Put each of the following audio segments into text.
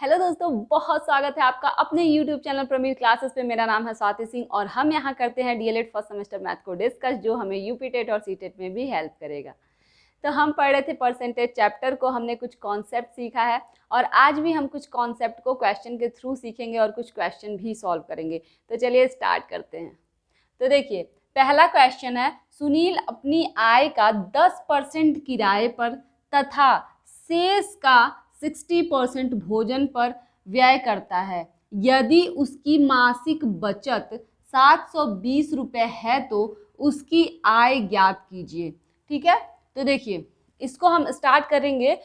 Hello दोस्तों, बहुत स्वागत है आपका अपने YouTube चैनल प्रमीर क्लासेस पे। मेरा नाम है स्वाति सिंह और हम यहाँ करते हैं डीएलएड फर्स्ट सेमेस्टर मैथ को डिस्कस, जो हमें यूपी टेट और सीटेट में भी हेल्प करेगा। तो हम पढ़ रहे थे परसेंटेज चैप्टर को, हमने कुछ कॉन्सेप्ट सीखा है और आज भी हम कुछ कॉन्सेप्ट को क्वेश्चन के थ्रू सीखेंगे और कुछ क्वेश्चन भी सॉल्व करेंगे। तो चलिए स्टार्ट करते हैं। तो देखिए, पहला क्वेश्चन है, सुनील अपनी आय का 10% किराए पर तथा शेष का 60% भोजन पर व्यय करता है। यदि उसकी मासिक बचत 720 रुपये है तो उसकी आय ज्ञात कीजिए। ठीक है, तो देखिए इसको हम स्टार्ट करेंगे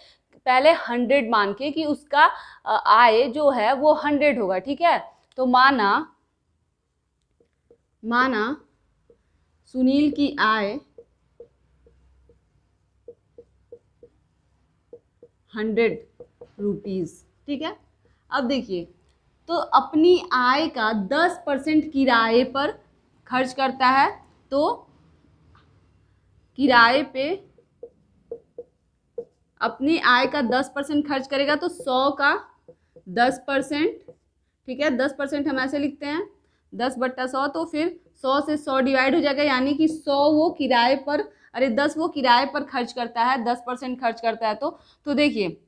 पहले 100 मान के कि उसका आय जो है वो 100 होगा। ठीक है, तो माना सुनील की आय 100 रुपीज़। ठीक है, अब देखिए, तो अपनी आय का 10% किराए पर खर्च करता है, तो किराए पे अपनी आय का 10% खर्च करेगा तो 100 का 10%। ठीक है, 10% हम ऐसे लिखते हैं 10/100, तो फिर 100 से 100 डिवाइड हो जाएगा, यानी कि 100 वो किराए पर 10 वो किराए पर खर्च करता है, 10% खर्च करता है। तो देखिए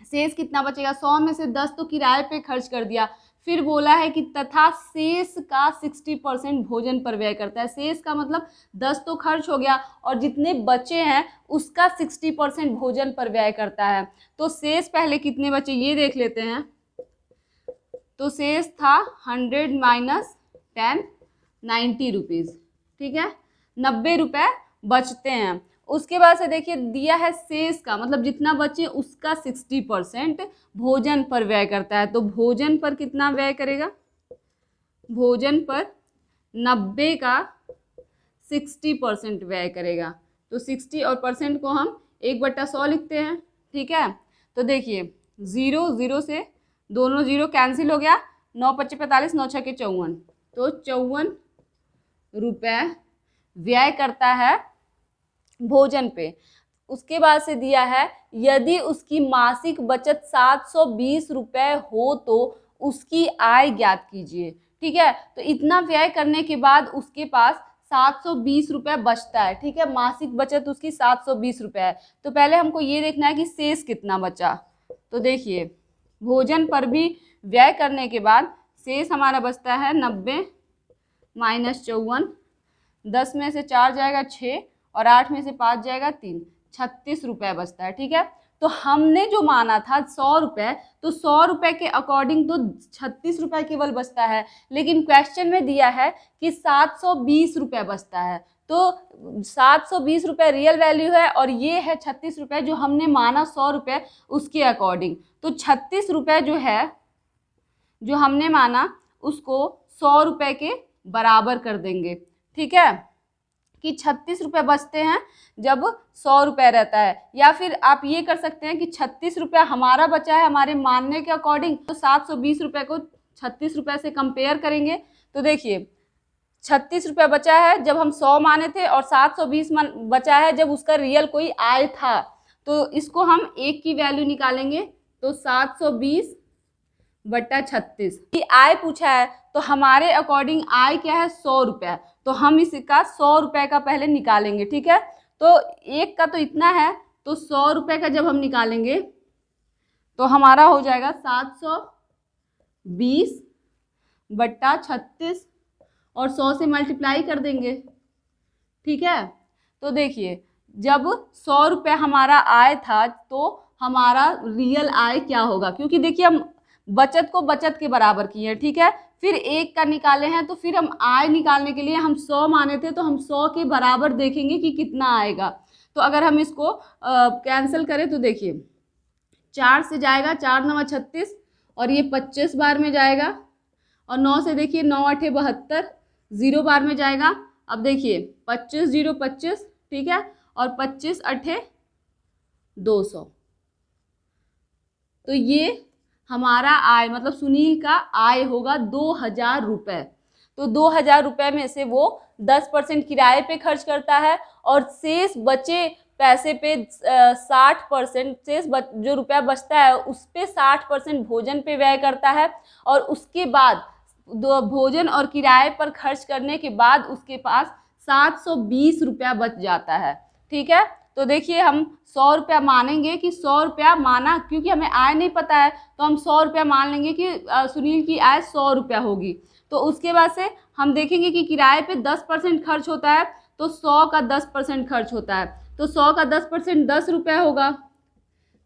शेष कितना बचेगा, 100 में से 10 तो किराए पे खर्च कर दिया, फिर बोला है कि तथा शेष का 60% भोजन पर व्यय करता है। शेष का मतलब 10 तो खर्च हो गया और जितने बचे हैं उसका 60% भोजन पर व्यय करता है। तो शेष पहले कितने बचे ये देख लेते हैं। तो शेष था 100 माइनस 10 90 रुपीज़। ठीक है, 90 रुपये बचते हैं। उसके बाद से देखिए दिया है शेष का मतलब जितना बचे उसका 60% भोजन पर व्यय करता है। तो भोजन पर कितना व्यय करेगा, भोजन पर 90 का 60% व्यय करेगा। तो 60 और परसेंट को हम 1/100 लिखते हैं। ठीक है, तो देखिए 0 0 से दोनों 0 कैंसिल हो गया, 9 × 5 = 45, 9 × 6 = 54, तो 54 रुपये व्यय करता है भोजन पे। उसके बाद से दिया है यदि उसकी मासिक बचत 720 रुपये हो तो उसकी आय ज्ञात कीजिए। ठीक है, तो इतना व्यय करने के बाद उसके पास 720 रुपये बचता है। ठीक है, मासिक बचत उसकी 720 रुपये है। तो पहले हमको ये देखना है कि शेष कितना बचा। तो देखिए भोजन पर भी व्यय करने के बाद शेष हमारा बचता है 90 माइनस 54, 10 में से 4 जाएगा 6 और 8 में से 5 जाएगा 3, 36 रुपये बचता है। ठीक है, तो हमने जो माना था 100 रुपये, तो 100 रुपये के अकॉर्डिंग तो 36 रुपये केवल बचता है, लेकिन क्वेश्चन में दिया है कि 720 रुपये बचता है। तो 720 रुपये रियल वैल्यू है और ये है 36 रुपये जो हमने माना 100 रुपये उसके अकॉर्डिंग। तो 36 रुपये जो है जो हमने माना उसको 100 रुपये के बराबर कर देंगे। ठीक है, कि 36 रुपये बचते हैं जब 100 रुपये रहता है, या फिर आप ये कर सकते हैं कि 36 रुपये हमारा बचा है हमारे मानने के अकॉर्डिंग, तो 720 रुपये को 36 रुपये से कंपेयर करेंगे। तो देखिए 36 रुपये बचा है जब हम 100 माने थे और 720 बचा है जब उसका रियल कोई आय था। तो इसको हम एक की वैल्यू निकालेंगे, तो 720/36 की आय पूछा है, तो हमारे अकॉर्डिंग आय क्या है 100 रुपये, तो हम इसका 100 रुपये का पहले निकालेंगे। ठीक है, तो एक का तो इतना है, तो 100 रुपये का जब हम निकालेंगे तो हमारा हो जाएगा 720/36 और 100 से मल्टीप्लाई कर देंगे। ठीक है, तो देखिए जब 100 रुपये हमारा आय था तो हमारा रियल आय क्या होगा, क्योंकि देखिए हम बचत को बचत के बराबर किए हैं। ठीक है, फिर एक का निकाले हैं, तो फिर हम आय निकालने के लिए हम 100 माने थे, तो हम 100 के बराबर देखेंगे कि कितना आएगा। तो अगर हम इसको कैंसिल करें तो देखिए 4 से जाएगा 4 9 36 और ये 25 बार में जाएगा, और 9 से देखिए 9 8 72, 0 बार में जाएगा। अब देखिए 25 0 25, ठीक है, और 25 8 200, तो ये हमारा आय मतलब सुनील का आय होगा 2000 रुपये। तो 2000 रुपये में से वो 10% किराए पे खर्च करता है और शेष बचे पैसे पे 60% से जो रुपया बचता है उस पे 60% भोजन पे व्यय करता है, और उसके बाद भोजन और किराए पर खर्च करने के बाद उसके पास 720 रुपया बच जाता है। ठीक है, तो देखिए हम 100 रुपया मानेंगे कि 100 रुपया माना, क्योंकि हमें आय नहीं पता है तो हम 100 रुपया मान लेंगे कि सुनील की आय 100 रुपया होगी। तो उसके बाद से हम देखेंगे कि किराए पे 10% खर्च होता है, तो 100 का 10% खर्च होता है, तो 100 का 10% 10 रुपया होगा,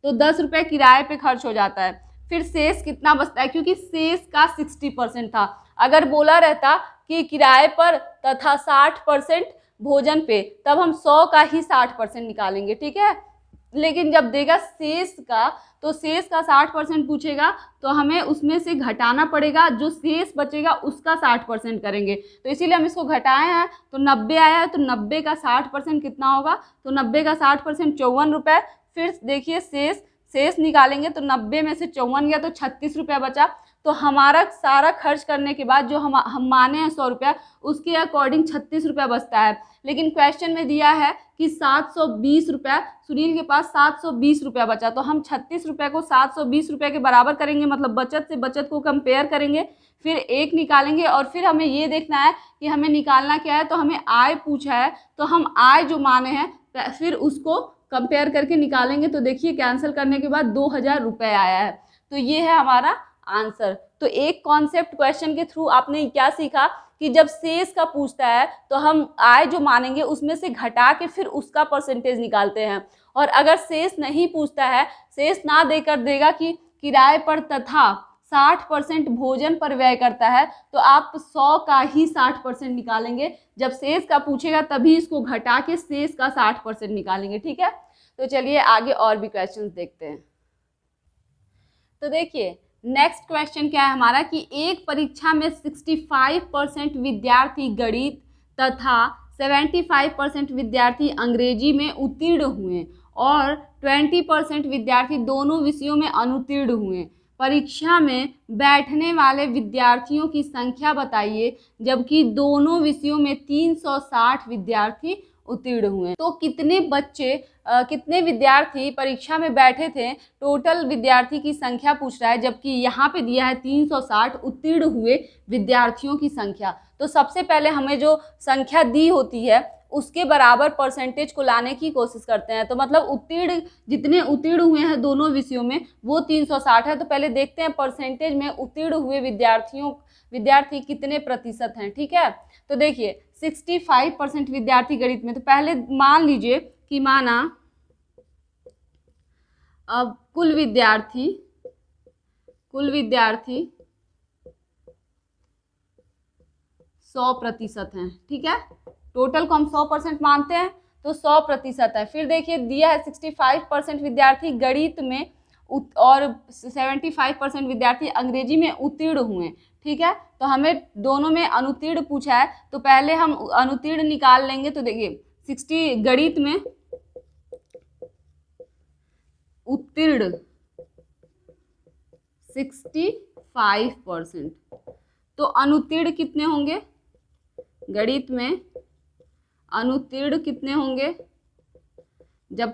तो 10 रुपये किराए पे खर्च हो जाता है। फिर शेष कितना बचता है, क्योंकि शेष का 60% था। अगर बोला रहता कि किराए पर तथा 60% भोजन पे, तब हम 100 का ही 60% निकालेंगे। ठीक है, लेकिन जब देगा शेष का, तो शेष का 60% पूछेगा तो हमें उसमें से घटाना पड़ेगा, जो शेष बचेगा उसका 60% करेंगे। तो इसीलिए हम इसको घटाए हैं, तो 90 आया है, तो 90 का 60% कितना होगा, तो 90 का 60% 54 रुपये। फिर देखिए शेष निकालेंगे, तो 90 में से 54 गया तो 36 रुपया बचा। तो हमारा सारा खर्च करने के बाद जो हम माने हैं 100 रुपया, उसके अकॉर्डिंग 36 रुपया बचता है। लेकिन क्वेश्चन में दिया है कि 720 रुपया, सुनील के पास 720 रुपया बचा, तो हम 36 रुपये को 720 रुपये के बराबर करेंगे, मतलब बचत से बचत को कंपेयर करेंगे, फिर एक निकालेंगे, और फिर हमें ये देखना है कि हमें निकालना क्या है। तो हमें आय पूछा है, तो हम आय जो माने हैं फिर उसको कंपेयर करके निकालेंगे। तो देखिए कैंसिल करने के बाद 2000 रुपये आया है, तो ये है हमारा आंसर। तो एक कॉन्सेप्ट क्वेश्चन के थ्रू आपने क्या सीखा कि जब शेष का पूछता है तो हम आय जो मानेंगे उसमें से घटा के फिर उसका परसेंटेज निकालते हैं, और अगर शेष नहीं पूछता है, शेष ना देकर देगा कि किराए पर तथा 60% भोजन पर व्यय करता है, तो आप 100 का ही 60% निकालेंगे। जब शेष का पूछेगा तभी इसको घटा के शेष का 60% निकालेंगे। ठीक है, तो चलिए आगे और भी क्वेश्चंस देखते हैं। तो देखिए नेक्स्ट क्वेश्चन क्या है हमारा कि एक परीक्षा में 65% विद्यार्थी गणित तथा 75% विद्यार्थी अंग्रेजी में उत्तीर्ण हुए और 20% विद्यार्थी दोनों विषयों में अनुत्तीर्ण हुए। परीक्षा में बैठने वाले विद्यार्थियों की संख्या बताइए, जबकि दोनों विषयों में 360 विद्यार्थी उत्तीर्ण हुए। तो कितने विद्यार्थी परीक्षा में बैठे थे, टोटल विद्यार्थी की संख्या पूछ रहा है, जबकि यहाँ पे दिया है 360 उत्तीर्ण हुए विद्यार्थियों की संख्या। तो सबसे पहले हमें जो संख्या दी होती है उसके बराबर परसेंटेज को लाने की कोशिश करते हैं। तो मतलब जितने उत्तीर्ण हुए हैं दोनों विषयों में वो 360 है। तो पहले देखते हैं परसेंटेज में उत्तीर्ण हुए विद्यार्थी कितने प्रतिशत हैं। ठीक है, तो देखिए 65% विद्यार्थी गणित में, तो पहले मान लीजिए कि माना अब कुल विद्यार्थी 100% हैं। ठीक है, टोटल को हम 100% मानते हैं, तो 100% है। फिर देखिए दिया है 65% विद्यार्थी गणित में और 75% विद्यार्थी अंग्रेजी में उत्तीर्ण हुए। ठीक है, तो हमें दोनों में अनुत्तीर्ण पूछा है, तो पहले हम अनुत्तीर्ण निकाल लेंगे। तो देखिए 60 गणित में उत्तीर्ण 65%, तो अनुत्तीर्ण कितने होंगे, गणित में अनुत्तीर्ण कितने होंगे, जब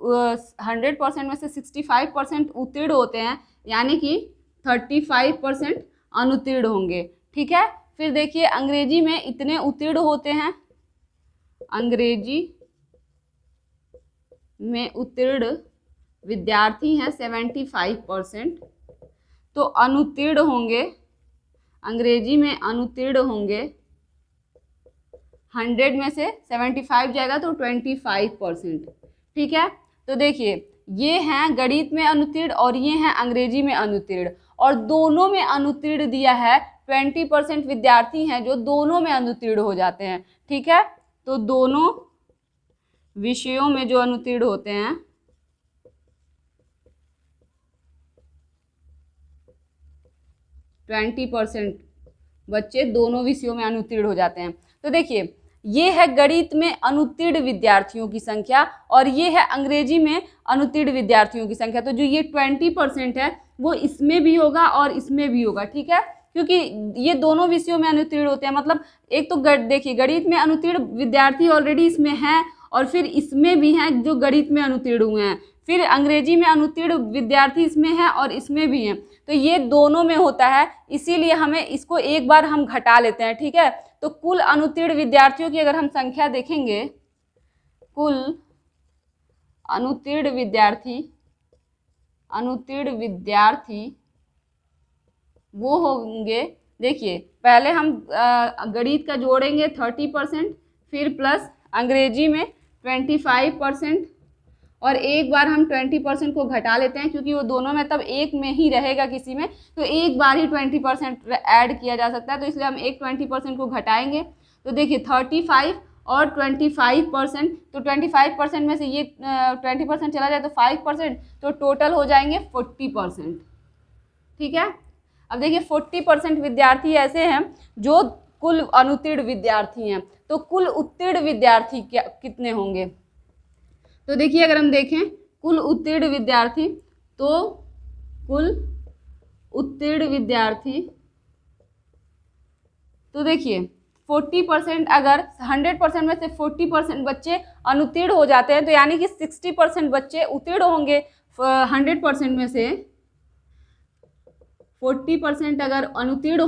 100% में से 65% उत्तीर्ण होते हैं, यानी कि 35% अनुत्तीर्ण होंगे। ठीक है, फिर देखिए अंग्रेजी में इतने उत्तीर्ण होते हैं, अंग्रेजी में उत्तीर्ण विद्यार्थी हैं 75%, तो अनुत्तीर्ण होंगे, अंग्रेजी में अनुत्तीर्ण होंगे 100 में से 75 जाएगा तो 25%। ठीक है, तो देखिए ये हैं गणित में अनुत्तीर्ण और ये हैं अंग्रेजी में अनुत्तीर्ण, और दोनों में अनुत्तीर्ण दिया है 20% विद्यार्थी हैं जो दोनों में अनुत्तीर्ण हो जाते हैं। ठीक है, तो दोनों विषयों में जो अनुत्तीर्ण होते हैं 20% बच्चे दोनों विषयों में अनुत्तीर्ण हो जाते हैं। तो देखिए ये है गणित में अनुत्तीर्ण विद्यार्थियों की संख्या और ये है अंग्रेजी में अनुत्तीर्ण विद्यार्थियों की संख्या। तो जो ये 20% है वो इसमें भी होगा और इसमें भी होगा। ठीक है, क्योंकि ये दोनों विषयों में अनुत्तीर्ण होते हैं। मतलब एक तो देखिए गणित में अनुत्तीर्ण विद्यार्थी ऑलरेडी इसमें हैं और फिर इसमें भी हैं जो गणित में अनुत्तीर्ण हुए हैं, फिर अंग्रेजी में अनुत्तीर्ण विद्यार्थी इसमें हैं और इसमें भी हैं, तो ये दोनों में होता है, इसीलिए हमें इसको एक बार हम घटा लेते हैं, ठीक है। तो कुल अनुत्तीर्ण विद्यार्थियों की अगर हम संख्या देखेंगे, कुल अनुत्तीर्ण विद्यार्थी वो होंगे, देखिए पहले हम गणित का जोड़ेंगे 30%, फिर प्लस अंग्रेजी में 25%, और एक बार हम 20% को घटा लेते हैं क्योंकि वो दोनों में तब एक में ही रहेगा किसी में, तो एक बार ही 20% ऐड किया जा सकता है, तो इसलिए हम एक 20% को घटाएंगे। तो देखिए 35 और 25%, तो 25% में से ये 20% चला जाए तो 5%, तो टोटल हो जाएंगे 40%, ठीक है। अब देखिए 40% विद्यार्थी ऐसे हैं जो कुल अनुत्तीर्ण विद्यार्थी हैं, तो कुल उत्तीर्ण विद्यार्थी क्या कितने होंगे? तो देखिए अगर हम देखें कुल उत्तीर्ण विद्यार्थी, तो कुल उत्तीर्ण विद्यार्थी, तो देखिए 40%, अगर 100% में से 40% बच्चे अनुत्तीर्ण हो जाते हैं, तो यानी कि 60% बच्चे उत्तीर्ण होंगे। 100% में से 40% अगर अनुत्तीर्ण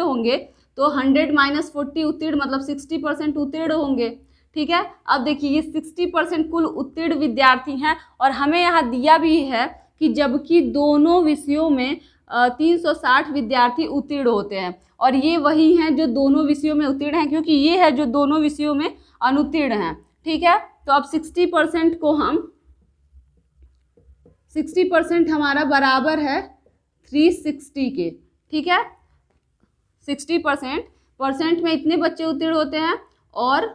होंगे तो 100 - 40 उत्तीर्ण, मतलब 60% उत्तीर्ण होंगे, ठीक है। अब देखिए ये 60% कुल उत्तीर्ण विद्यार्थी हैं, और हमें यहाँ दिया भी है कि जबकि दोनों विषयों में 360 विद्यार्थी उत्तीर्ण होते हैं, और ये वही हैं जो दोनों विषयों में उत्तीर्ण हैं, क्योंकि ये है जो दोनों विषयों में अनुत्तीर्ण हैं, ठीक है। तो अब 60% को हम 60% हमारा बराबर है 360 के, ठीक है। 60% में इतने बच्चे उत्तीर्ण होते हैं और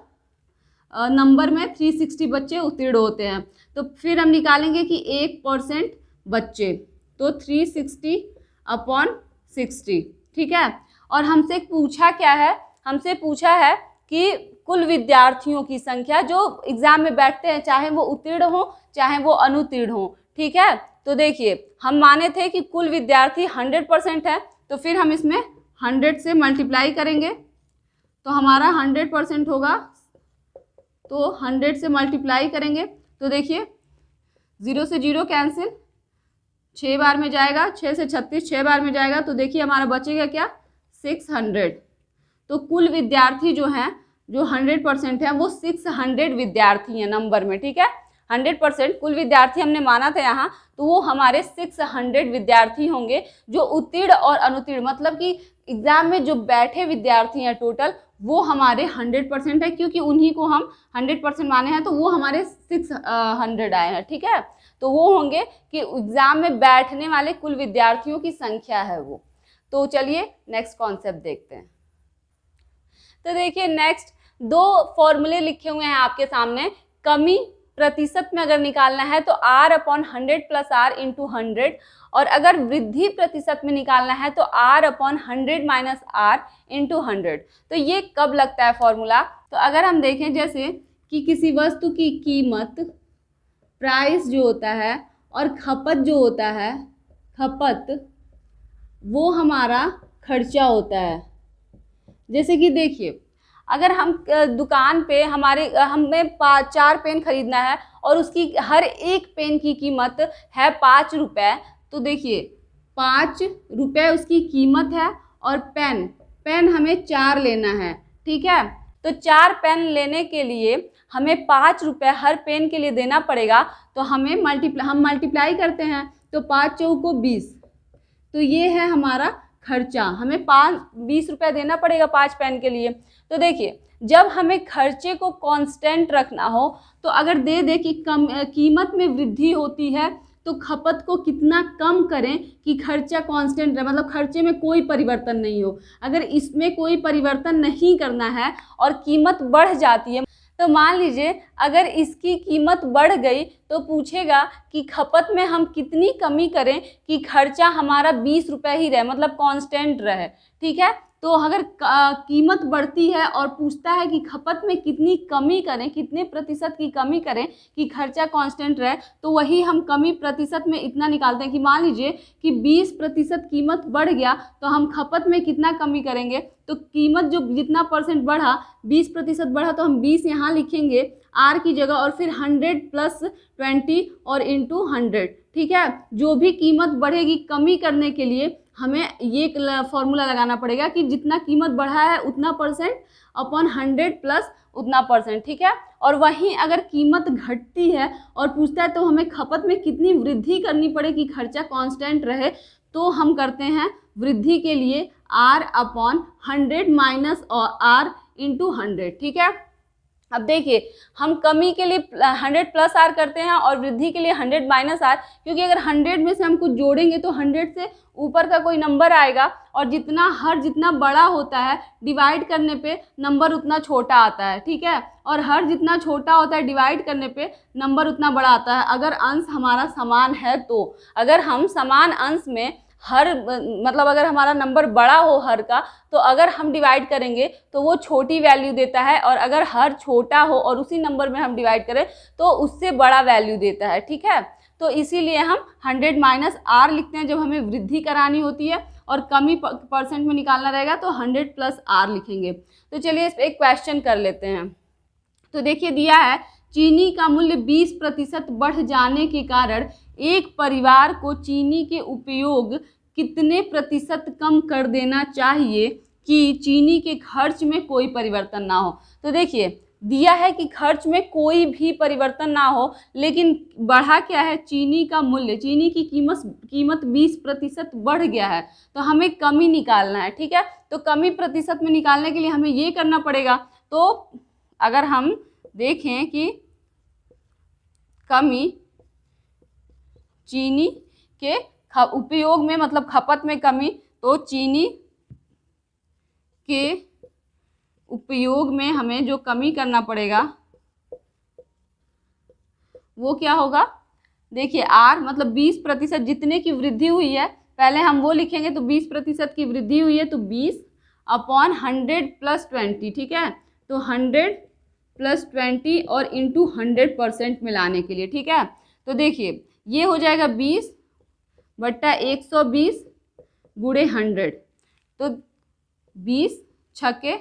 नंबर में 360 बच्चे उत्तीर्ण होते हैं, तो फिर हम निकालेंगे कि 1% बच्चे, तो 360/60, ठीक है। और हमसे पूछा क्या है? हमसे पूछा है कि कुल विद्यार्थियों की संख्या जो एग्जाम में बैठते हैं, चाहे वो उत्तीर्ण हो चाहे वो अनुत्तीर्ण हो, ठीक है। तो देखिए हम माने थे कि कुल विद्यार्थी 100% है, तो फिर हम इसमें 100 से मल्टीप्लाई करेंगे, तो हमारा 100% होगा, तो 100 से मल्टीप्लाई करेंगे, तो देखिए 0 से 0 कैंसिल, 6 बार में जाएगा, 6 से 36 6 बार में जाएगा, तो देखिए हमारा बचेगा क्या? 600। तो कुल विद्यार्थी जो हैं, जो 100% हैं, वो 600 विद्यार्थी हैं नंबर में, ठीक है। 100% कुल विद्यार्थी हमने माना था यहाँ, तो वो हमारे 600 विद्यार्थी होंगे जो उत्तीर्ण और अनुत्तीर्ण, मतलब कि एग्जाम में जो बैठे विद्यार्थी हैं टोटल, वो हमारे 100% है, क्योंकि उन्हीं को हम 100% माने हैं, तो वो हमारे 600 आए हैं, ठीक है। तो वो होंगे कि एग्जाम में बैठने वाले कुल विद्यार्थियों की संख्या है वो। तो चलिए नेक्स्ट कॉन्सेप्ट देखते हैं। तो देखिए नेक्स्ट 2 फॉर्मूले लिखे हुए हैं आपके सामने। कमी प्रतिशत में अगर निकालना है तो R/100 + R × 100, और अगर वृद्धि प्रतिशत में निकालना है तो R/100 - R × 100। तो ये कब लगता है फॉर्मूला? तो अगर हम देखें जैसे कि किसी वस्तु की कीमत, प्राइस जो होता है, और खपत जो होता है, खपत, वो हमारा खर्चा होता है। जैसे कि देखिए अगर हम दुकान पे हमें 4 पेन खरीदना है और उसकी हर एक पेन की कीमत है 5 रुपये, तो देखिए 5 रुपये उसकी कीमत है, और पेन हमें 4 लेना है, ठीक है। तो 4 पेन लेने के लिए हमें 5 रुपये हर पेन के लिए देना पड़ेगा, तो हम मल्टीप्लाई करते हैं, तो 5 चौको 20, तो ये है हमारा खर्चा, हमें 20 रुपये देना पड़ेगा 5 पेन के लिए। तो देखिए जब हमें खर्चे को कांस्टेंट रखना हो, तो अगर दे कि कीमत में वृद्धि होती है, तो खपत को कितना कम करें कि खर्चा कांस्टेंट रहे, मतलब खर्चे में कोई परिवर्तन नहीं हो। अगर इसमें कोई परिवर्तन नहीं करना है और कीमत बढ़ जाती है, तो मान लीजिए अगर इसकी कीमत बढ़ गई, तो पूछेगा कि खपत में हम कितनी कमी करें कि खर्चा हमारा 20 रुपये ही रहे, मतलब कांस्टेंट रहे, ठीक है। तो अगर कीमत बढ़ती है और पूछता है कि खपत में कितनी कमी करें, कितने प्रतिशत की कमी करें कि खर्चा कांस्टेंट रहे, तो वही हम कमी प्रतिशत में इतना निकालते हैं कि मान लीजिए कि 20% कीमत बढ़ गया तो हम खपत में कितना कमी करेंगे। तो कीमत जो जितना परसेंट बढ़ा, 20% बढ़ा, तो हम 20 यहाँ लिखेंगे आर की जगह और फिर 100 + 20 और इंटू 100। ठीक है, जो भी कीमत बढ़ेगी कमी करने के लिए हमें ये फॉर्मूला लगाना पड़ेगा कि जितना कीमत बढ़ा है उतना परसेंट अपॉन 100 प्लस उतना परसेंट। ठीक है, और वहीं अगर कीमत घटती है और पूछता है तो हमें खपत में कितनी वृद्धि करनी पड़ेगी खर्चा कांस्टेंट रहे, तो हम करते हैं वृद्धि के लिए R/100 माइनस R इंटू 100। ठीक है, अब देखिए हम कमी के लिए 100 + R करते हैं और वृद्धि के लिए 100 - R, क्योंकि अगर 100 में से हम कुछ जोड़ेंगे तो 100 से ऊपर का कोई नंबर आएगा और जितना बड़ा होता है डिवाइड करने पे नंबर उतना छोटा आता है। ठीक है, और हर जितना छोटा होता है डिवाइड करने पे नंबर उतना बड़ा आता है अगर अंश हमारा समान है। तो अगर हम समान अंश में मतलब अगर हमारा नंबर बड़ा हो हर का, तो अगर हम डिवाइड करेंगे तो वो छोटी वैल्यू देता है, और अगर हर छोटा हो और उसी नंबर में हम डिवाइड करें तो उससे बड़ा वैल्यू देता है। ठीक है, तो इसीलिए हम 100 - R लिखते हैं जब हमें वृद्धि करानी होती है, और कमी परसेंट में निकालना रहेगा तो 100 + R लिखेंगे। तो चलिए इस पर एक क्वेश्चन कर लेते हैं। तो देखिए दिया है चीनी का मूल्य 20% बढ़ जाने के कारण एक परिवार को चीनी के उपयोग कितने प्रतिशत कम कर देना चाहिए कि चीनी के खर्च में कोई परिवर्तन ना हो। तो देखिए दिया है कि खर्च में कोई भी परिवर्तन ना हो, लेकिन बढ़ा क्या है, चीनी का मूल्य, चीनी की कीमत 20% बढ़ गया है, तो हमें कमी निकालना है। ठीक है, तो कमी प्रतिशत में निकालने के लिए हमें ये करना पड़ेगा। तो अगर हम देखें कि कमी चीनी के उपयोग में मतलब खपत में कमी, तो चीनी के उपयोग में हमें जो कमी करना पड़ेगा वो क्या होगा। देखिए R मतलब 20% जितने की वृद्धि हुई है, पहले हम वो लिखेंगे, तो 20% की वृद्धि हुई है तो 20/100 + 20। ठीक है, तो 100 + 20 और इंटू 100% मिलाने के लिए। ठीक है, तो देखिए ये हो जाएगा 20/120 × 100, तो 20 ×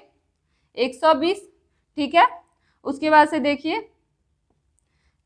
120। ठीक है, उसके बाद से देखिए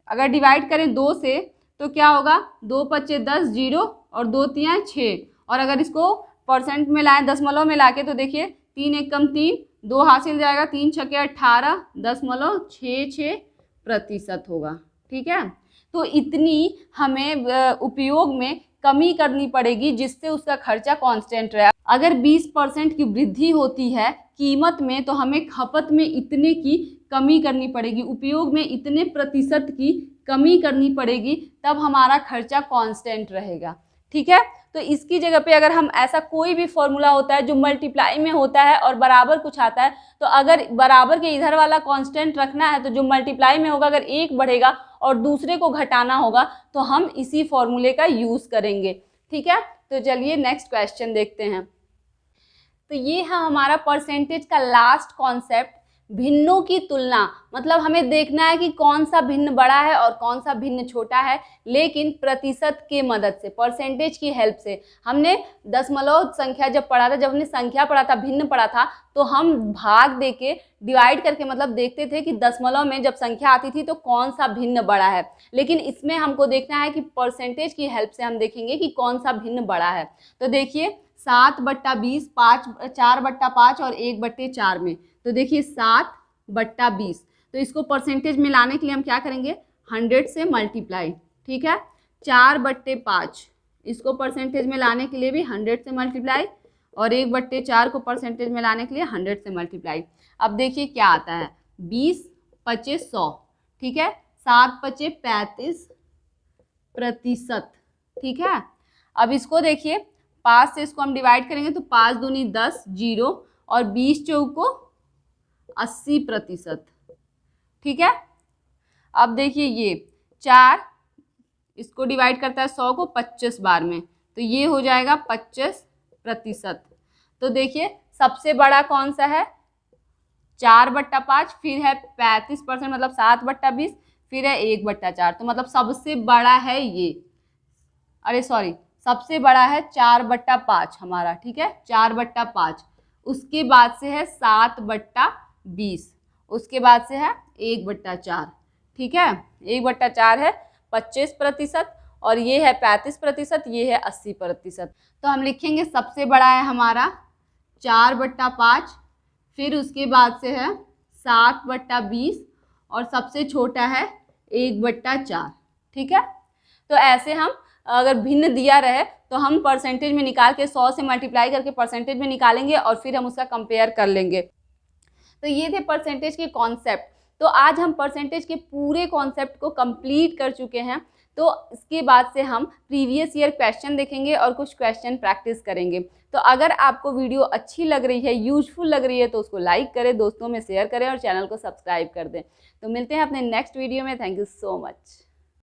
अगर डिवाइड करें 2 से तो क्या होगा, 2 × 5 = 10, 0 और 2 × 3 = 6, और अगर इसको परसेंट में लाएं, दशमलव में लाके, तो देखिए 3 × 1 = 3, 2 हासिल जाएगा, 3 × 6 = 18.66% होगा। ठीक है, तो इतनी हमें उपयोग में कमी करनी पड़ेगी जिससे उसका खर्चा कांस्टेंट रहे। अगर 20% की वृद्धि होती है कीमत में, तो हमें खपत में इतने की कमी करनी पड़ेगी, उपयोग में इतने प्रतिशत की कमी करनी पड़ेगी, तब हमारा खर्चा कांस्टेंट रहेगा। ठीक है, तो इसकी जगह पे अगर हम ऐसा कोई भी फॉर्मूला होता है जो मल्टीप्लाई में होता है और बराबर कुछ आता है, तो अगर बराबर के इधर वाला कांस्टेंट रखना है तो जो मल्टीप्लाई में होगा, अगर एक बढ़ेगा और दूसरे को घटाना होगा तो हम इसी फॉर्मूले का यूज़ करेंगे। ठीक है, तो चलिए नेक्स्ट क्वेश्चन देखते हैं। तो ये है हमारा परसेंटेज का लास्ट कॉन्सेप्ट, भिन्नों की तुलना। मतलब हमें देखना है कि कौन सा भिन्न बड़ा है और कौन सा भिन्न छोटा है, लेकिन प्रतिशत के मदद से, परसेंटेज की हेल्प से। हमने दशमलव संख्या जब पढ़ा था, जब हमने संख्या पढ़ा था, भिन्न पढ़ा था, तो हम भाग देके डिवाइड करके मतलब देखते थे कि दशमलव में जब संख्या आती थी तो कौन सा भिन्न बड़ा है, लेकिन इसमें हमको देखना है कि परसेंटेज की हेल्प से हम देखेंगे कि कौन सा भिन्न बड़ा है। तो देखिए 7/20, 4/5 और 1/4 में, तो देखिए 7/20, तो इसको परसेंटेज में लाने के लिए हम क्या करेंगे, 100 से मल्टीप्लाई। ठीक है, 4/5 इसको परसेंटेज में लाने के लिए भी 100 से मल्टीप्लाई, और 1/4 को परसेंटेज में लाने के लिए 100 से मल्टीप्लाई। अब देखिए क्या आता है, 20 × 5 = 100। ठीक है, 7 × 5 = 35%। ठीक है, अब इसको देखिए 5 से इसको हम डिवाइड करेंगे तो 5 दूनी 10, 0 और 20 चौको 80%। ठीक है, अब देखिए ये 4 इसको डिवाइड करता है 100 को 25 बार में, तो ये हो जाएगा 25%। तो देखिए सबसे बड़ा कौन सा है 4/5, फिर है 35% मतलब 7/20, फिर है 1/4। तो मतलब सबसे बड़ा है ये, अरे सॉरी, सबसे बड़ा है 4/5 हमारा, ठीक है 4/5। उसके बाद से है 7/20, उसके बाद से है 1/4, ठीक है 1/4 है 25%, और ये है 35%, ये है 80%। तो हम लिखेंगे सबसे बड़ा है हमारा 4/5, फिर उसके बाद से है 7/20, और सबसे छोटा है 1/4, ठीक है। तो ऐसे हम अगर भिन्न दिया रहे तो हम परसेंटेज में निकाल के 100 से मल्टीप्लाई करके परसेंटेज में निकालेंगे और फिर हम उसका कंपेयर कर लेंगे। तो ये थे परसेंटेज के कॉन्सेप्ट। तो आज हम परसेंटेज के पूरे कॉन्सेप्ट को कंप्लीट कर चुके हैं। तो इसके बाद से हम प्रीवियस ईयर क्वेश्चन देखेंगे और कुछ क्वेश्चन प्रैक्टिस करेंगे। तो अगर आपको वीडियो अच्छी लग रही है, यूजफुल लग रही है, तो उसको लाइक करें, दोस्तों में शेयर करें और चैनल को सब्सक्राइब कर दें। तो मिलते हैं अपने नेक्स्ट वीडियो में। Thank you so much.